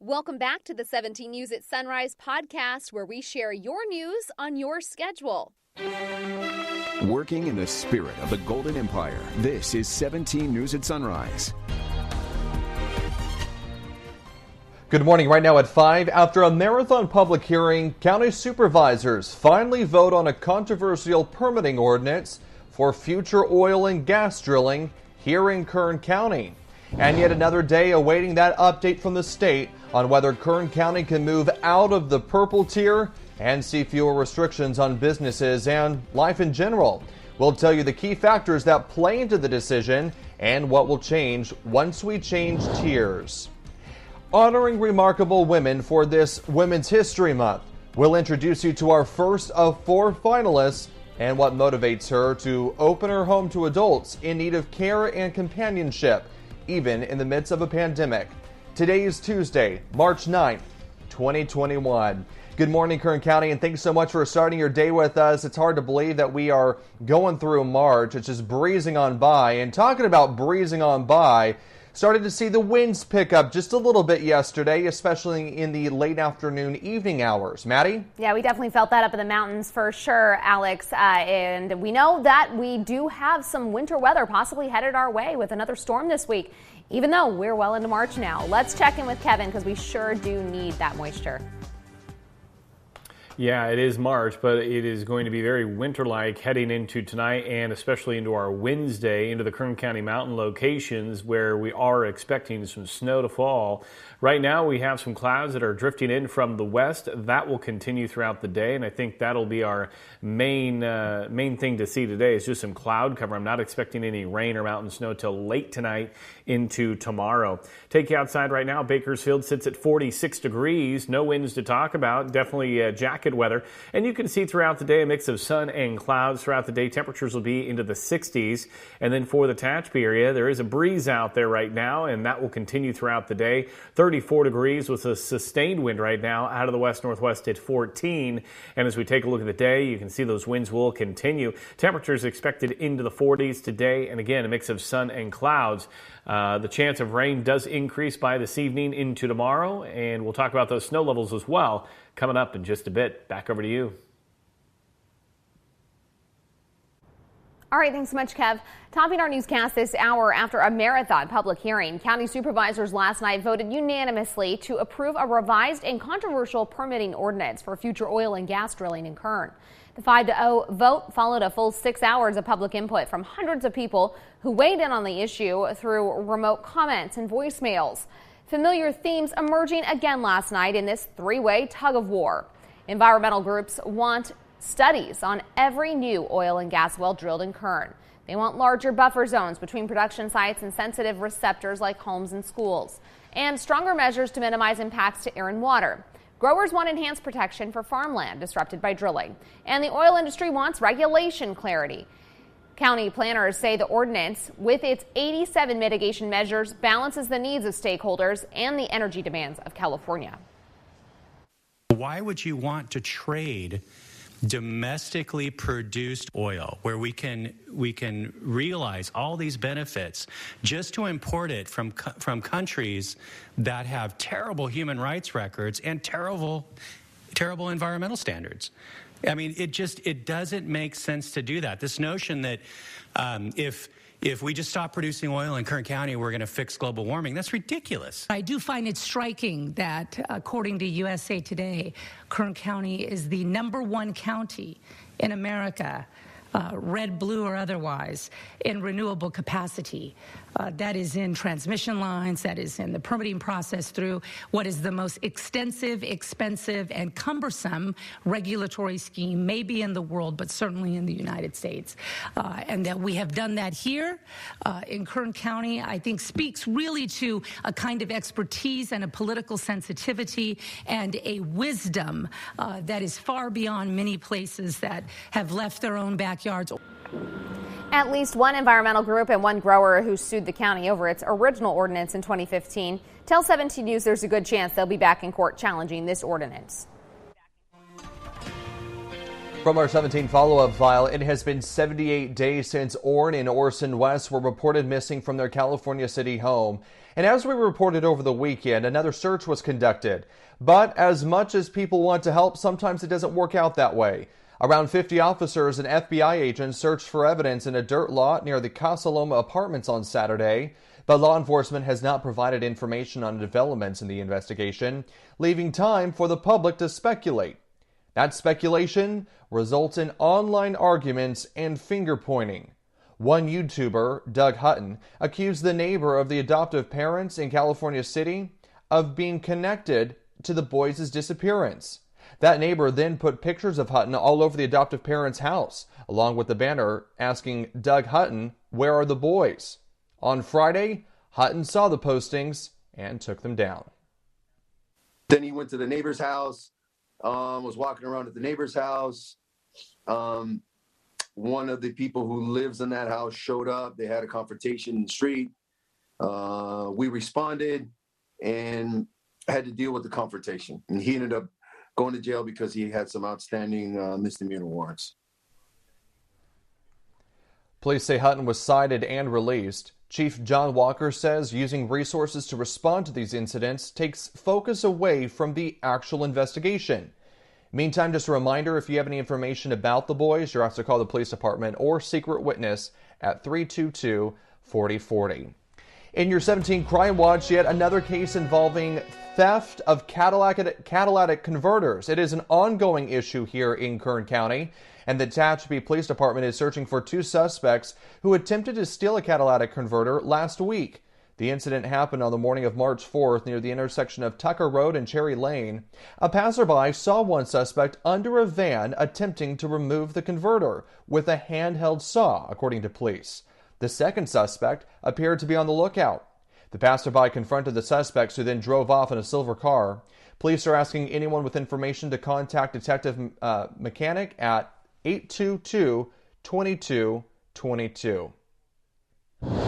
Welcome back to the 17 News at Sunrise podcast, where we share your news on your schedule. Working in the spirit of the Golden Empire, this is 17 News at Sunrise. Good morning. Right now at 5, after a marathon public hearing, county supervisors finally vote on a controversial permitting ordinance for future oil and gas drilling here in Kern County. And yet another day awaiting that update from the state on whether Kern County can move out of the purple tier and see fewer restrictions on businesses and life in general. We'll tell you the key factors that play into the decision and what will change once we change tiers. Honoring remarkable women for this Women's History Month, we'll introduce you to our first of 4 finalists and what motivates her to open her home to adults in need of care and companionship, even in the midst of a pandemic. Today is Tuesday, March 9th, 2021. Good morning, Kern County, and thanks so much for starting your day with us. It's hard to believe that we are going through March. It's just breezing on by. And talking about breezing on by, started to see the winds pick up just a little bit yesterday, especially in the late afternoon, evening hours. Maddie? Yeah, we definitely felt that up in the mountains for sure, Alex. And we know that we do have some winter weather possibly headed our way with another storm this week, even though we're well into March now. Let's check in with Kevin because we sure do need that moisture. Yeah, it is March, but it is going to be very winter-like heading into tonight and especially into our Wednesday, into the Kern County mountain locations where we are expecting some snow to fall. Right now, we have some clouds that are drifting in from the west. That will continue throughout the day, and I think that'll be our main thing to see today is just some cloud cover. I'm not expecting any rain or mountain snow till late tonight into tomorrow. Take you outside right now. Bakersfield sits at 46 degrees. No winds to talk about. Definitely jacket weather. And you can see throughout the day a mix of sun and clouds throughout the day. Temperatures will be into the 60s. And then for the Tehachapi area, there is a breeze out there right now, and that will continue throughout the day. 34 degrees with a sustained wind right now out of the west-northwest at 14. And as we take a look at the day, you can see those winds will continue. Temperatures expected into the 40s today. And again, a mix of sun and clouds. The chance of rain does increase by this evening into tomorrow. And we'll talk about those snow levels as well coming up in just a bit. Back over to you. All right, thanks so much, Kev. Topping our newscast this hour after a marathon public hearing, county supervisors last night voted unanimously to approve a revised and controversial permitting ordinance for future oil and gas drilling in Kern. The 5-0 vote followed a full 6 hours of public input from hundreds of people who weighed in on the issue through remote comments and voicemails. Familiar themes emerging again last night in this three-way tug-of-war. Environmental groups want studies on every new oil and gas well drilled in Kern. They want larger buffer zones between production sites and sensitive receptors like homes and schools, and stronger measures to minimize impacts to air and water. Growers want enhanced protection for farmland disrupted by drilling, and the oil industry wants regulation clarity. County planners say the ordinance, with its 87 mitigation measures, balances the needs of stakeholders and the energy demands of California. Why would you want to trade domestically produced oil where we can realize all these benefits just to import it from countries that have terrible human rights records and terrible environmental standards? I mean, it doesn't make sense to do that. This notion that if we just stop producing oil in Kern County, we're going to fix global warming, that's ridiculous. I do find it striking that, according to USA Today, Kern County is the #1 county in America, red, blue, or otherwise, in renewable capacity. That is in transmission lines, that is in the permitting process through what is the most extensive, expensive, and cumbersome regulatory scheme, maybe in the world, but certainly in the United States. And that we have done that here in Kern County, I think speaks really to a kind of expertise and a political sensitivity and a wisdom that is far beyond many places that have left their own backyards. At least one environmental group and one grower who sued the county over its original ordinance in 2015 tell 17 News there's a good chance they'll be back in court challenging this ordinance. From our 17 follow-up file, it has been 78 days since Orrin and Orson West were reported missing from their California City home. And as we reported over the weekend, another search was conducted. But as much as people want to help, sometimes it doesn't work out that way. Around 50 officers and FBI agents searched for evidence in a dirt lot near the Casa Loma apartments on Saturday. But law enforcement has not provided information on developments in the investigation, leaving time for the public to speculate. That speculation results in online arguments and finger-pointing. One YouTuber, Doug Hutton, accused the neighbor of the adoptive parents in California City of being connected to the boys' disappearance. That neighbor then put pictures of Hutton all over the adoptive parents' house, along with the banner asking Doug Hutton, "Where are the boys?" On Friday, Hutton saw the postings and took them down. Then he went to the neighbor's house. Was walking around at the neighbor's house. One of the people who lives in that house showed up. They had a confrontation in the street. We responded and had to deal with the confrontation. And he ended up going to jail because he had some outstanding misdemeanor warrants. Police say Hutton was cited and released. Chief John Walker says using resources to respond to these incidents takes focus away from the actual investigation. Meantime, just a reminder, if you have any information about the boys, you're asked to call the police department or secret witness at 322-4040. In your 17 Crime Watch, yet another case involving theft of catalytic converters. It is an ongoing issue here in Kern County, and the Tehachapi Police Department is searching for two suspects who attempted to steal a catalytic converter last week. The incident happened on the morning of March 4th near the intersection of Tucker Road and Cherry Lane. A passerby saw one suspect under a van attempting to remove the converter with a handheld saw, according to police. The second suspect appeared to be on the lookout. The passerby confronted the suspects, who then drove off in a silver car. Police are asking anyone with information to contact Detective Mechanic at 822-2222.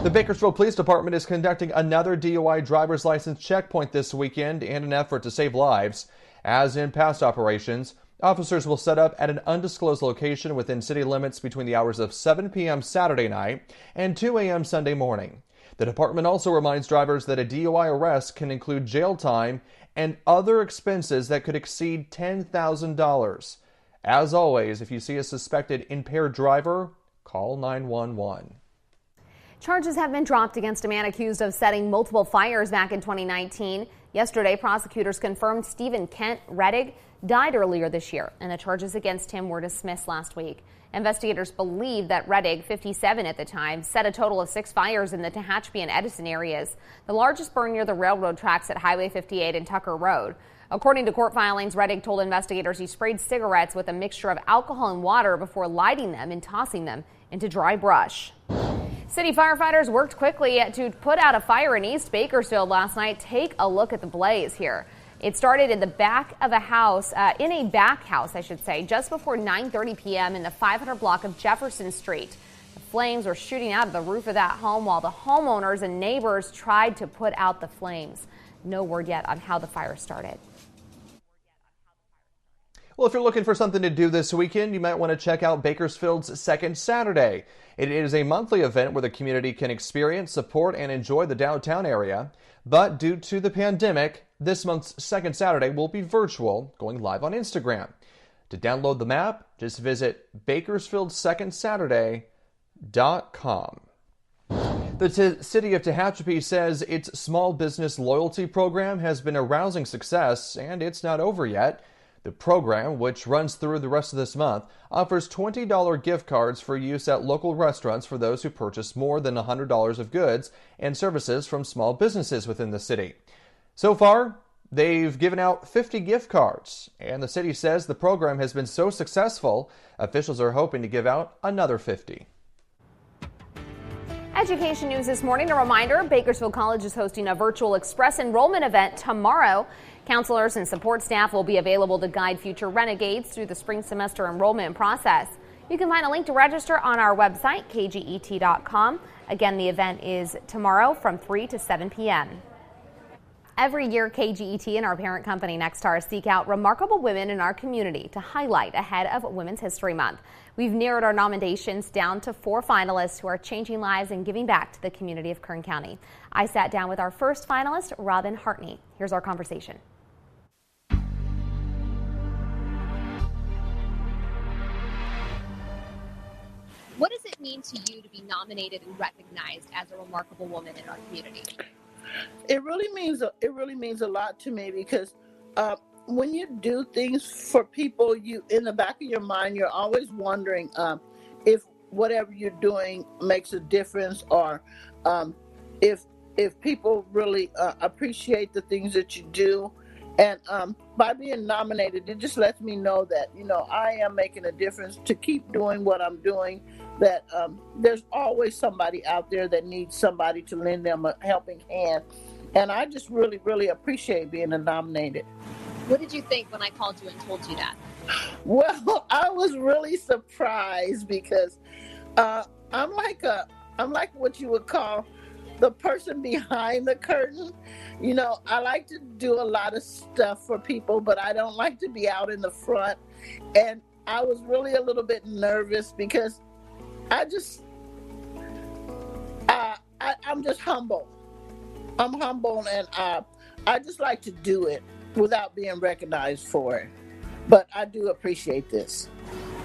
The Bakersfield Police Department is conducting another DUI driver's license checkpoint this weekend in an effort to save lives. As in past operations, officers will set up at an undisclosed location within city limits between the hours of 7 p.m. Saturday night and 2 a.m. Sunday morning. The department also reminds drivers that a DUI arrest can include jail time and other expenses that could exceed $10,000. As always, if you see a suspected impaired driver, call 911. Charges have been dropped against a man accused of setting multiple fires back in 2019. Yesterday, prosecutors confirmed Stephen Kent Reddig died earlier this year, and the charges against him were dismissed last week. Investigators believe that Reddig, 57 at the time, set a total of 6 fires in the Tehachapi and Edison areas. The largest burned near the railroad tracks at Highway 58 and Tucker Road. According to court filings, Reddig told investigators he sprayed cigarettes with a mixture of alcohol and water before lighting them and tossing them into dry brush. City firefighters worked quickly to put out a fire in East Bakersfield last night. Take a look at the blaze here. It started in the back of a house, in a back house, I should say, just before 9:30 p.m. in the 500 block of Jefferson Street. The flames were shooting out of the roof of that home while the homeowners and neighbors tried to put out the flames. No word yet on how the fire started. Well, if you're looking for something to do this weekend, you might want to check out Bakersfield's Second Saturday. It is a monthly event where the community can experience, support, and enjoy the downtown area. But due to the pandemic, this month's Second Saturday will be virtual, going live on Instagram. To download the map, just visit bakersfieldsecondsaturday.com. The city of Tehachapi says its small business loyalty program has been a rousing success, and it's not over yet. The program, which runs through the rest of this month, offers $20 gift cards for use at local restaurants for those who purchase more than $100 of goods and services from small businesses within the city. So far, they've given out 50 gift cards, and the city says the program has been so successful, officials are hoping to give out another 50. Education news this morning. A reminder, Bakersfield College is hosting a virtual express enrollment event tomorrow. Counselors and support staff will be available to guide future renegades through the spring semester enrollment process. You can find a link to register on our website, kget.com. Again, the event is tomorrow from 3 to 7 p.m. Every year, KGET and our parent company Nexstar seek out remarkable women in our community to highlight ahead of Women's History Month. We've narrowed our nominations down to 4 finalists who are changing lives and giving back to the community of Kern County. I sat down with our first finalist, Robin Hartney. Here's our conversation. What does it mean to you to be nominated and recognized as a remarkable woman in our community? It really means a lot to me because when you do things for people, you in the back of your mind, you're always wondering if whatever you're doing makes a difference, or if people really appreciate the things that you do. And by being nominated, it just lets me know that, I am making a difference to keep doing what I'm doing, that there's always somebody out there that needs somebody to lend them a helping hand. And I just really, really appreciate being nominated. What did you think when I called you and told you that? Well, I was really surprised because I'm like what you would call the person behind the curtain. I like to do a lot of stuff for people, but I don't like to be out in the front. And I was really a little bit nervous because I'm just humble. I'm humble, and I just like to do it without being recognized for it. But I do appreciate this.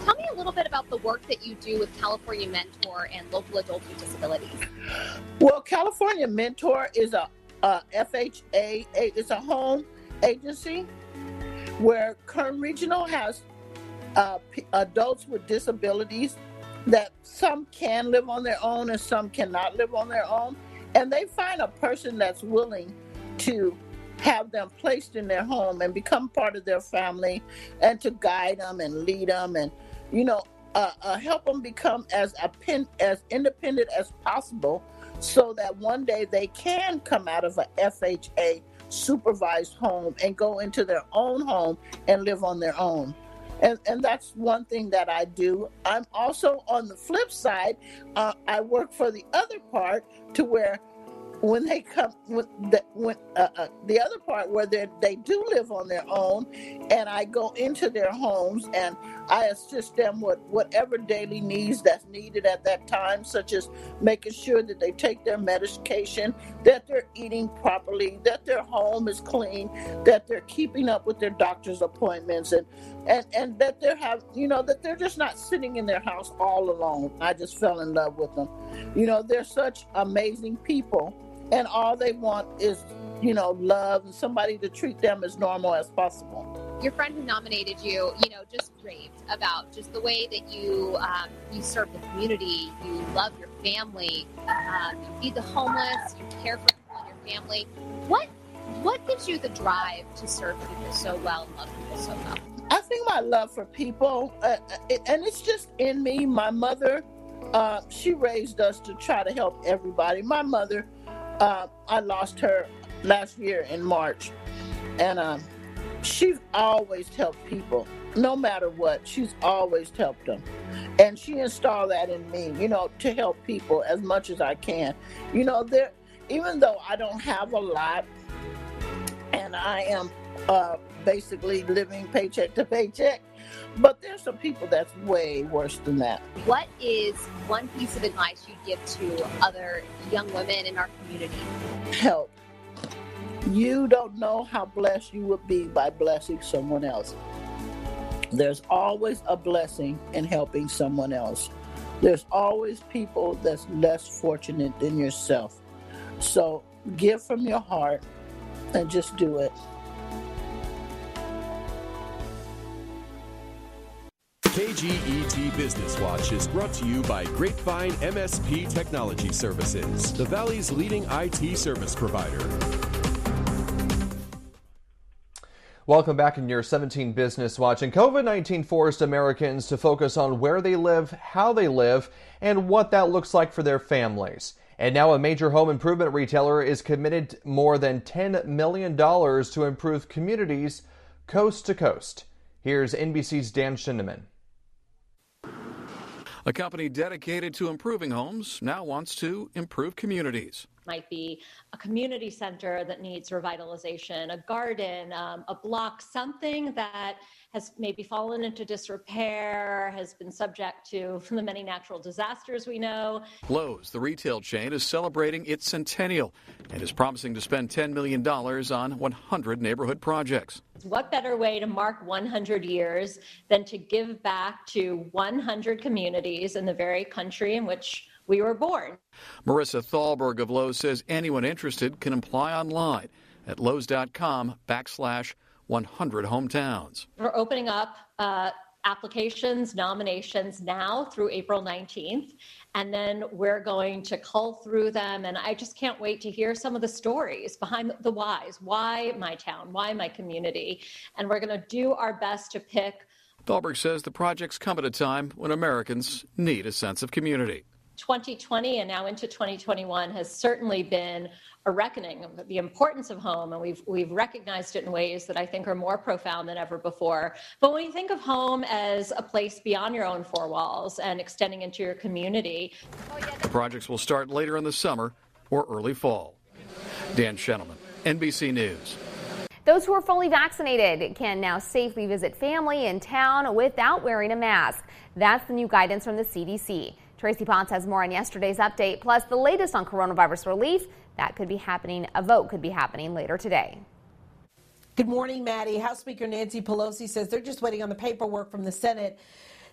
Tell me a little bit about the work that you do with California Mentor and local adults with disabilities. Well, California Mentor is a FHA, it's a home agency where Kern Regional has adults with disabilities that some can live on their own and some cannot live on their own. And they find a person that's willing to have them placed in their home and become part of their family, and to guide them and lead them and, help them become as independent as possible, so that one day they can come out of a FHA supervised home and go into their own home and live on their own. And that's one thing that I do. I'm also, on the flip side, I work for the other part, to where when they come with the other part where they do live on their own, and I go into their homes and I assist them with whatever daily needs that's needed at that time, such as making sure that they take their medication, that they're eating properly, that their home is clean, that they're keeping up with their doctor's appointments, and that that they're just not sitting in their house all alone. I just fell in love with them. They're such amazing people. And all they want is, love and somebody to treat them as normal as possible. Your friend who nominated you, just raved about just the way that you serve the community, you love your family, you feed the homeless, you care for people in your family. What gives you the drive to serve people so well and love people so well? I think my love for people, and it's just in me. My mother, she raised us to try to help everybody. My mother, I lost her last year in March, and she's always helped people, no matter what. She's always helped them, and she installed that in me, to help people as much as I can. Even though I don't have a lot, and I am basically living paycheck to paycheck, but there's some people that's way worse than that. What is one piece of advice you'd give to other young women in our community? Help. You don't know how blessed you would be by blessing someone else. There's always a blessing in helping someone else. There's always people that's less fortunate than yourself. So give from your heart and just do it. KGET Business Watch is brought to you by Grapevine MSP Technology Services, the Valley's leading IT service provider. Welcome back in your 17 Business Watch. And COVID-19 forced Americans to focus on where they live, how they live, and what that looks like for their families. And now a major home improvement retailer is committed more than $10 million to improve communities coast to coast. Here's NBC's Dan Schindeman. A company dedicated to improving homes now wants to improve communities. might be a community center that needs revitalization, a garden, a block, something that has maybe fallen into disrepair, has been subject to the many natural disasters we know. Lowe's, the retail chain, is celebrating its centennial and is promising to spend $10 million on 100 neighborhood projects. What better way to mark 100 years than to give back to 100 communities in the very country in which we were born? Marissa Thalberg of Lowe's says anyone interested can apply online at lowes.com/100 hometowns. We're opening up applications, nominations now through April 19th, and then we're going to cull through them. And I just can't wait to hear some of the stories behind the whys. Why my town? Why my community? And we're going to do our best to pick. Thalberg says the projects come at a time when Americans need a sense of community. 2020 and now into 2021 has certainly been a reckoning of the importance of home, and we've recognized it in ways that I think are more profound than ever before. But when you think of home as a place beyond your own four walls and extending into your community, The projects will start later in the summer or early fall. Dan Shenelman, NBC News. Those who are fully vaccinated can now safely visit family in town without wearing a mask. That's the new guidance from the CDC. Tracy Potts has more on yesterday's update, plus the latest on coronavirus relief. That could be happening. A vote could be happening later today. Good morning, Maddie. House Speaker Nancy Pelosi says they're just waiting on the paperwork from the Senate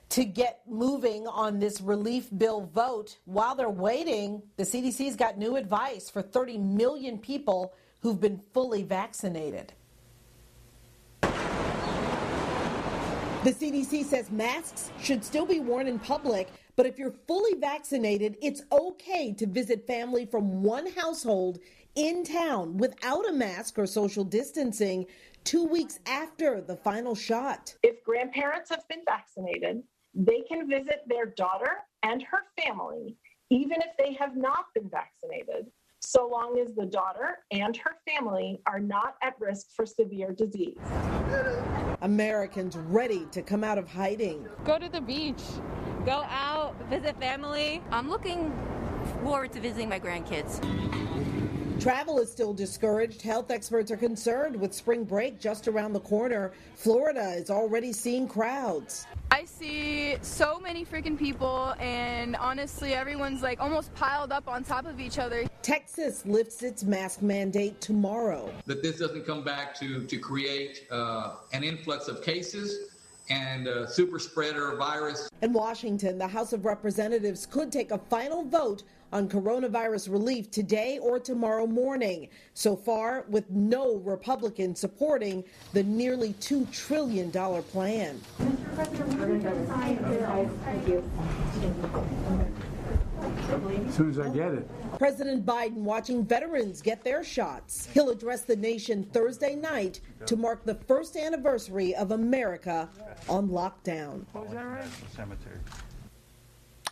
to get moving on this relief bill vote. While they're waiting, the CDC's got new advice for 30 million people who've been fully vaccinated. The CDC says masks should still be worn in public, but if you're fully vaccinated, it's okay to visit family from one household in town without a mask or social distancing 2 weeks after the final shot. If grandparents have been vaccinated, they can visit their daughter and her family, even if they have not been vaccinated, so long as the daughter and her family are not at risk for severe disease. Americans ready to come out of hiding. Go to the beach, go out, visit family. I'm looking forward to visiting my grandkids. Travel is still discouraged. Health experts are concerned with spring break just around the corner. Florida is already seeing crowds. I see so many freaking people, and honestly, everyone's like almost piled up on top of each other. Texas lifts its mask mandate tomorrow. That this doesn't come back to create an influx of cases and super spreader virus. In Washington, the House of Representatives could take a final vote on coronavirus relief today or tomorrow morning. So far, with no Republicans supporting the nearly $2 trillion plan. As soon as I get it. President Biden watching veterans get their shots. He'll address the nation Thursday night to mark the first anniversary of America on lockdown. Cemetery.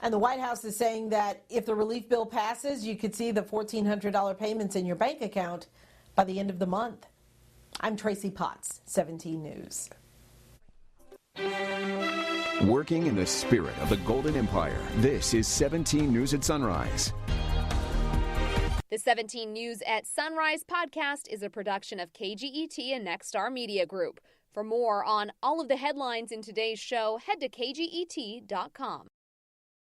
And the White House is saying that if the relief bill passes, you could see the $1,400 payments in your bank account by the end of the month. I'm Tracy Potts, 17 News. Working in the spirit of the Golden Empire, this is 17 News at Sunrise. The 17 News at Sunrise podcast is a production of KGET and Nexstar Media Group. For more on all of the headlines in today's show, head to kget.com.